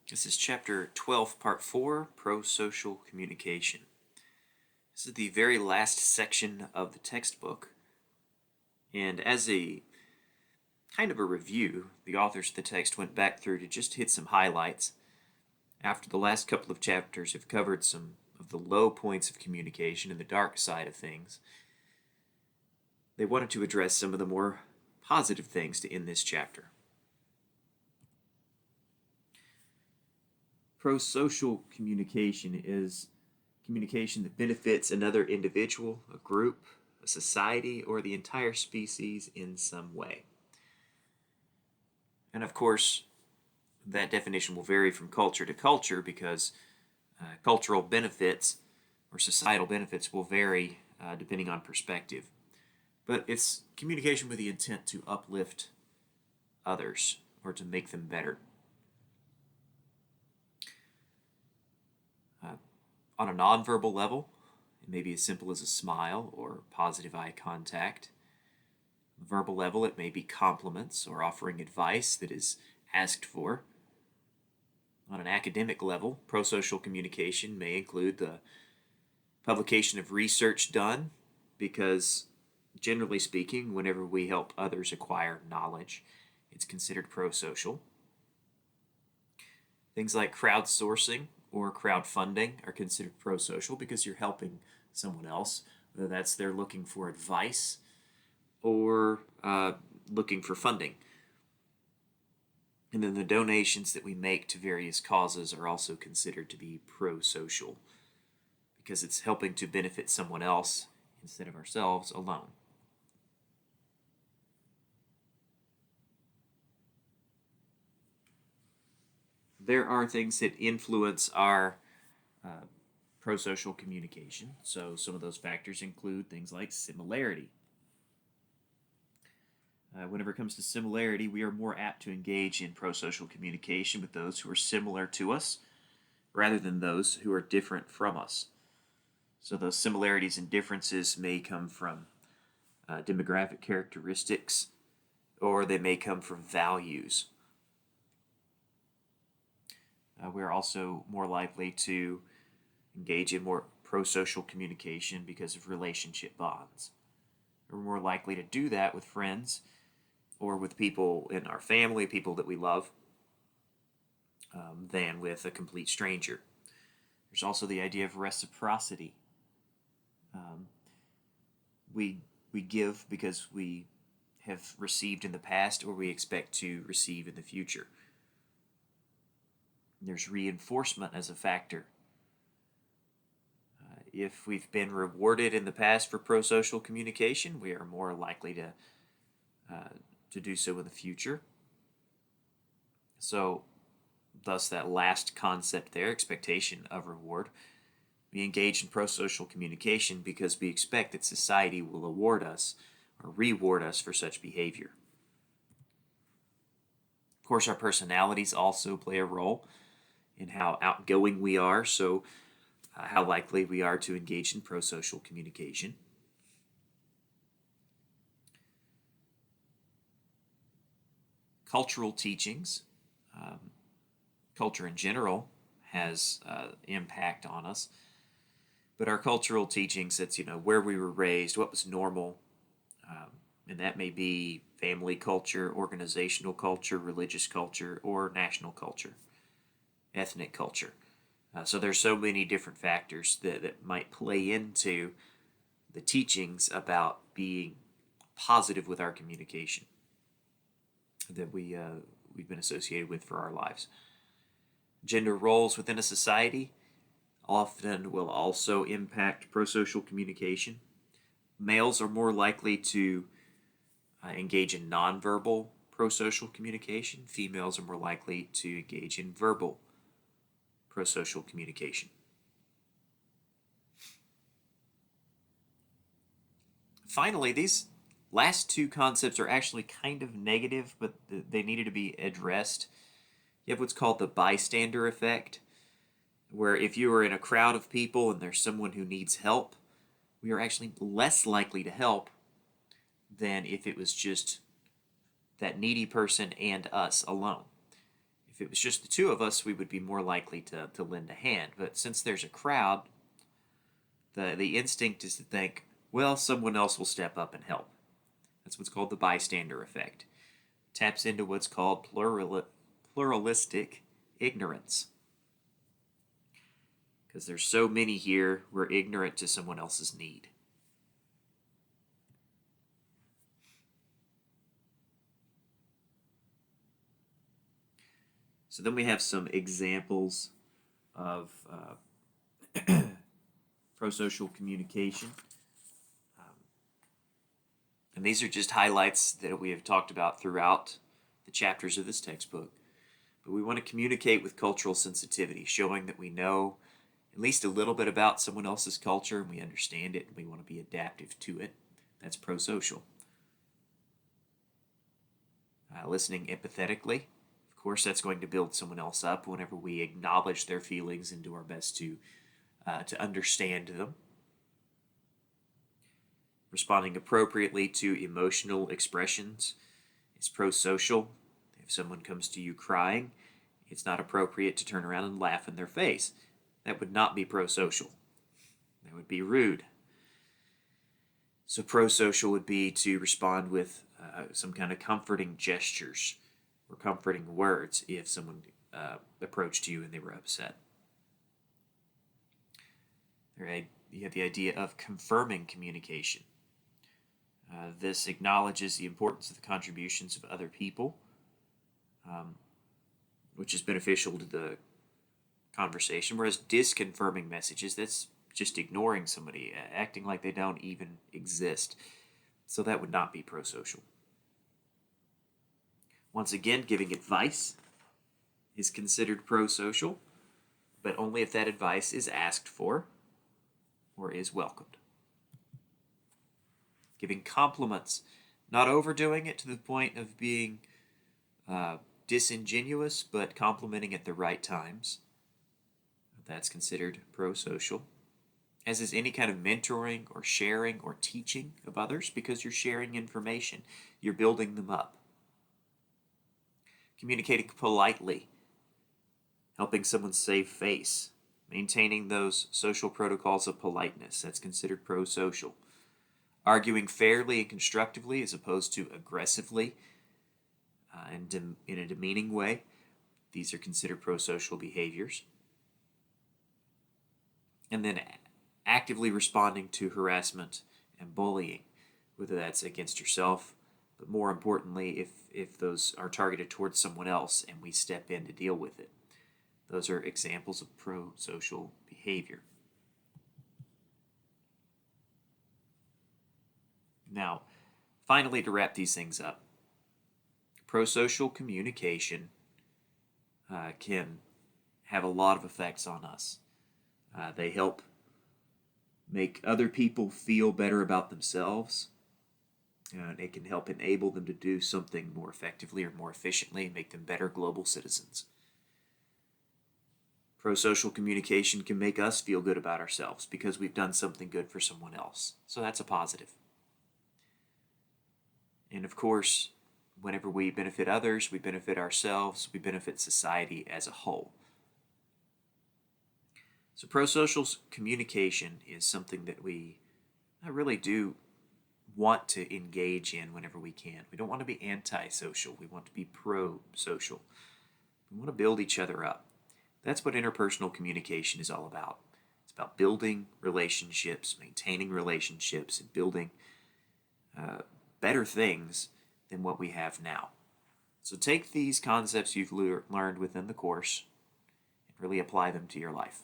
This is chapter 12, part 4, Pro-Social Communication. This is the very last section of the textbook, and as a kind of a review, the authors of the text went back through to just hit some highlights. After the last couple of chapters have covered some of the low points of communication and the dark side of things, they wanted to address some of the more positive things to end this chapter. Pro-social communication is communication that benefits another individual, a group, a society, or the entire species in some way. And of course, that definition will vary from culture to culture because cultural benefits or societal benefits will vary depending on perspective. But it's communication with the intent to uplift others or to make them better. On a nonverbal level, it may be as simple as a smile or positive eye contact. On the verbal level, it may be compliments or offering advice that is asked for. On an academic level, pro-social communication may include the publication of research done because, generally speaking, whenever we help others acquire knowledge, it's considered pro-social. Things like crowdsourcing or crowdfunding are considered pro-social because you're helping someone else, whether that's they're looking for advice or looking for funding. And then the donations that we make to various causes are also considered to be pro-social because it's helping to benefit someone else instead of ourselves alone. There are things that influence our pro-social communication. So some of those factors include things like similarity. Whenever it comes to similarity, we are more apt to engage in pro-social communication with those who are similar to us rather than those who are different from us. So those similarities and differences may come from demographic characteristics, or they may come from values. We're also more likely to engage in more pro-social communication because of relationship bonds. We're more likely to do that with friends or with people in our family, people that we love, than with a complete stranger. There's also the idea of reciprocity. We give because we have received in the past or we expect to receive in the future. There's reinforcement as a factor. If we've been rewarded in the past for pro-social communication, we are more likely to do so in the future. So, thus that last concept there, expectation of reward. We engage in pro-social communication because we expect that society will award us or reward us for such behavior. Of course, our personalities also play a role in how outgoing we are, so how likely we are to engage in pro-social communication. Cultural teachings, culture in general has impact on us, but our cultural teachings, that's where we were raised, what was normal, and that may be family culture, organizational culture, religious culture, or national culture, ethnic culture. So there's so many different factors that might play into the teachings about being positive with our communication that we've been associated with for our lives. Gender roles within a society often will also impact pro-social communication. Males are more likely to engage in nonverbal pro-social communication. Females are more likely to engage in verbal pro-social communication. Finally, these last two concepts are actually kind of negative, but they needed to be addressed. You have what's called the bystander effect, where if you are in a crowd of people and there's someone who needs help, we are actually less likely to help than if it was just that needy person and us alone. If it was just the two of us, we would be more likely to lend a hand. But since there's a crowd, the instinct is to think, well, someone else will step up and help. That's what's called the bystander effect. Taps into what's called pluralistic ignorance. Because there's so many here, we're ignorant to someone else's need. So then we have some examples of prosocial communication. And these are just highlights that we have talked about throughout the chapters of this textbook. But we want to communicate with cultural sensitivity, showing that we know at least a little bit about someone else's culture and we understand it and we want to be adaptive to it. That's prosocial. Listening empathetically. Of course, that's going to build someone else up whenever we acknowledge their feelings and do our best to understand them. Responding appropriately to emotional expressions is prosocial. If someone comes to you crying, it's not appropriate to turn around and laugh in their face. That would not be prosocial. That would be rude. So prosocial would be to respond with some kind of comforting gestures or comforting words if someone approached you and they were upset. You have the idea of confirming communication. This acknowledges the importance of the contributions of other people, which is beneficial to the conversation, whereas disconfirming messages, that's just ignoring somebody, acting like they don't even exist. So that would not be prosocial. Once again, giving advice is considered prosocial, but only if that advice is asked for or is welcomed. Giving compliments, not overdoing it to the point of being disingenuous, but complimenting at the right times. That's considered prosocial. As is any kind of mentoring or sharing or teaching of others, because you're sharing information, you're building them up. Communicating politely, helping someone save face, maintaining those social protocols of politeness, that's considered prosocial. Arguing fairly and constructively as opposed to aggressively and in a demeaning way, these are considered prosocial behaviors. And then actively responding to harassment and bullying, whether that's against yourself, but more importantly, if those are targeted towards someone else and we step in to deal with it. Those are examples of prosocial behavior. Now, finally, to wrap these things up, prosocial communication can have a lot of effects on us. They help make other people feel better about themselves. It can help enable them to do something more effectively or more efficiently and make them better global citizens. Prosocial communication can make us feel good about ourselves because we've done something good for someone else. So that's a positive. And of course, whenever we benefit others, we benefit ourselves, we benefit society as a whole. So prosocial communication is something that we really do want to engage in whenever we can. We don't want to be antisocial. We want to be pro-social. We want to build each other up. That's what interpersonal communication is all about. It's about building relationships, maintaining relationships, and building better things than what we have now. So take these concepts you've learned within the course and really apply them to your life.